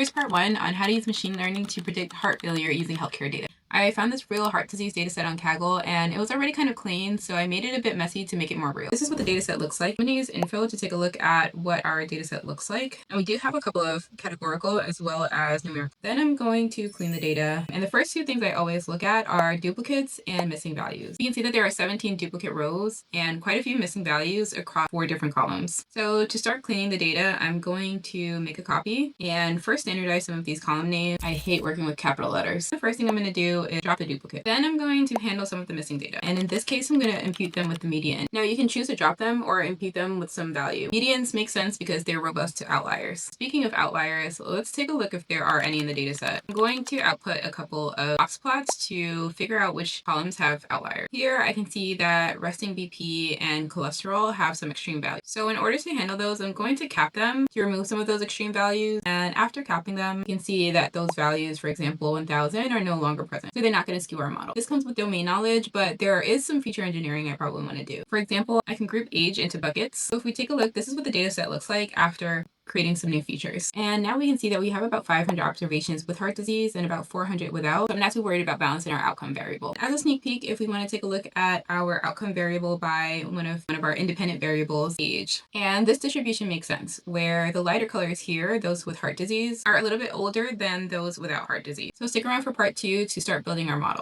Here's part one on how to use machine learning to predict heart failure using healthcare data. I found this real heart disease dataset on Kaggle and it was already kind of clean, so I made it a bit messy to make it more real. This is what the dataset looks like. I'm going to use info to take a look at what our dataset looks like. And we do have a couple of categorical as well as numerical. Then I'm going to clean the data. And the first two things I always look at are duplicates and missing values. You can see that there are 17 duplicate rows and quite a few missing values across 4 different columns. So to start cleaning the data, I'm going to make a copy and first standardize some of these column names. I hate working with capital letters. The first thing I'm going to do is drop the duplicate. Then I'm going to handle some of the missing data. And in this case, I'm going to impute them with the median. Now you can choose to drop them or impute them with some value. Medians make sense because they're robust to outliers. Speaking of outliers, let's take a look if there are any in the data set. I'm going to output a couple of box plots to figure out which columns have outliers. Here I can see that resting BP and cholesterol have some extreme values. So in order to handle those, I'm going to cap them to remove some of those extreme values. And after capping them, you can see that those values, for example, 1000 are no longer present. So they're not going to skew our model. This comes with domain knowledge, but there is some feature engineering I probably want to do. For example, I can group age into buckets. So if we take a look, this is what the data set looks like after creating some new features. And now we can see that we have about 500 observations with heart disease and about 400 without. So I'm not too worried about balancing our outcome variable. As a sneak peek, if we want to take a look at our outcome variable by one of our independent variables, age. And this distribution makes sense, where the lighter colors here, those with heart disease, are a little bit older than those without heart disease. So stick around for part 2 to start building our model.